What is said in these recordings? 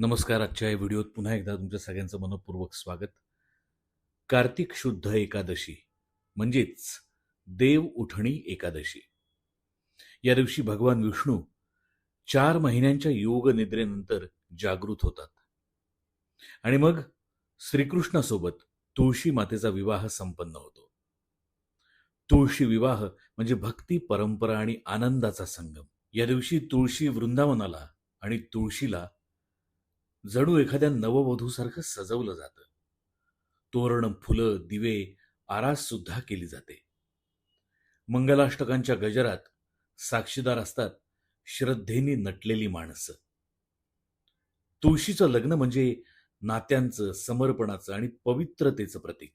नमस्कार. आजच्या या व्हिडिओत पुन्हा एकदा तुमच्या सगळ्यांचं मनःपूर्वक स्वागत. कार्तिक शुद्ध एकादशी म्हणजेच देव उठणी एकादशी. या दिवशी भगवान विष्णू 4 महिन्यांच्या योग निद्रेनंतर जागृत होतात आणि मग श्रीकृष्णासोबत तुळशी मातेचा विवाह संपन्न होतो. तुळशी विवाह म्हणजे भक्ती, परंपरा आणि आनंदाचा संगम. या दिवशी तुळशी वृंदावनाला आणि तुळशीला जणू एखाद्या नववधूसारखं सजवलं जातं. तोरण, फुलं, दिवे, आरास सुद्धा केली जाते. मंगलाष्टकांच्या गजरात साक्षीदार असतात श्रद्धेने नटलेली माणसं. तुळशीचं लग्न म्हणजे नात्यांचं, समर्पणाचं आणि पवित्रतेचं प्रतीक.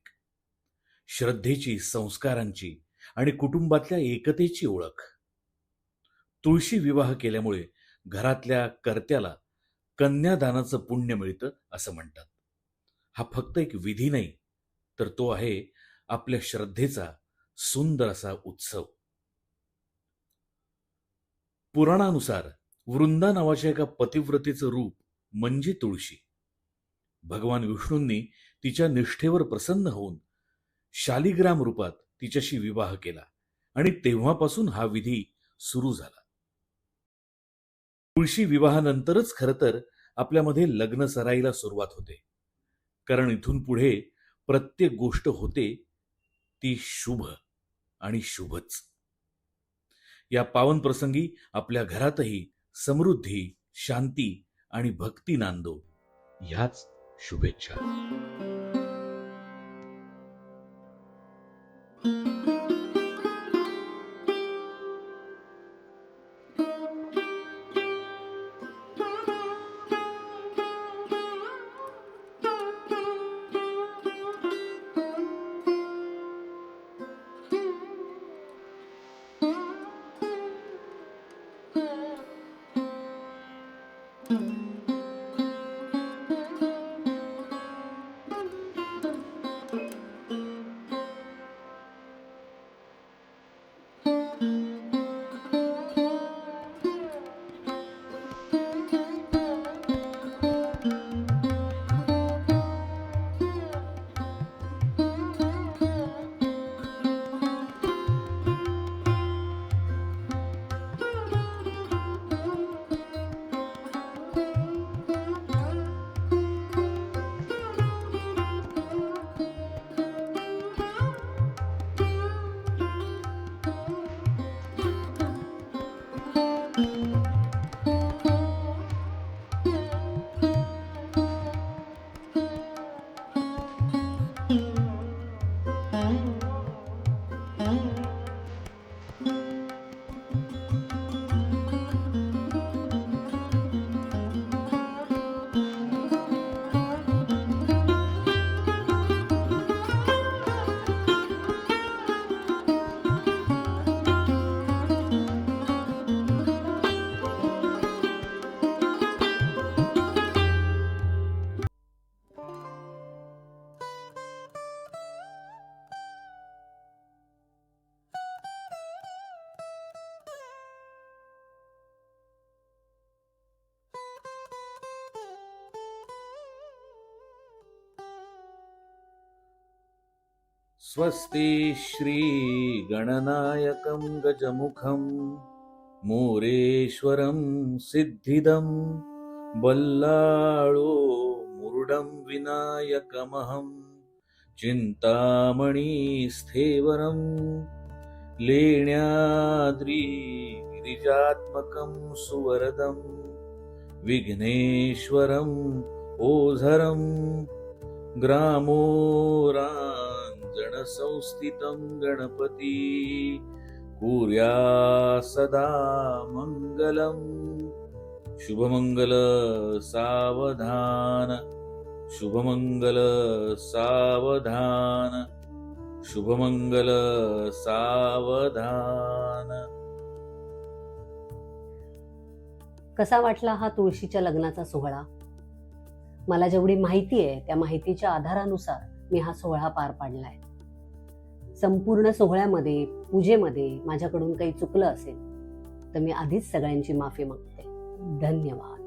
श्रद्धेची, संस्कारांची आणि कुटुंबातल्या एकतेची ओळख. तुळशी विवाह केल्यामुळे घरातल्या कर्त्याला कन्यादानाचं पुण्य मिळतं असं म्हणतात. हा फक्त एक विधी नाही, तर तो आहे आपल्या श्रद्धेचा सुंदर असा उत्सव. पुराणानुसार वृंदा नावाच्या एका पतिव्रतेचं रूप म्हणजे तुळशी. भगवान विष्णूंनी तिच्या निष्ठेवर प्रसन्न होऊन शालिग्राम रूपात तिच्याशी विवाह केला आणि तेव्हापासून हा विधी सुरू झाला. तुळशी विवाहानंतरच खरं तर आपल्यामध्ये लग्न सराईला सुरुवात होते, कारण इथून पुढे प्रत्येक गोष्ट होते ती शुभ आणि शुभच. या पावन प्रसंगी आपल्या घरातही समृद्धी, शांती आणि भक्ती नांदो, ह्याच शुभेच्छा. स्वस्ति श्री गणनायकं गजमुखं मोरेश्वरं सिद्धिदं बल्लाळो मुरुडं विनायकमहं चिन्तामणि स्थेवरं लेण्याद्रि गिरिजात्मकं सुवरदं विघ्नेश्वरं ओझरं ग्रामोराञ्जनसंस्थितं गणपति कुर्या सदा मङ्गलम्. शुभमंगल सावधान, शुभमंगल सावधान, शुभमंगल सावधान. कसा वाटला हा तुळशीच्या लग्नाचा सोहळा? मला जेवढी माहिती आहे त्या माहितीच्या आधारानुसार मी हा सोहळा पार पाडलाय. संपूर्ण सोहळ्यामध्ये, पूजेमध्ये माझ्याकडून काही चुकलं असेल तर मी आधीच सगळ्यांची माफी मागते. धन्यवाद.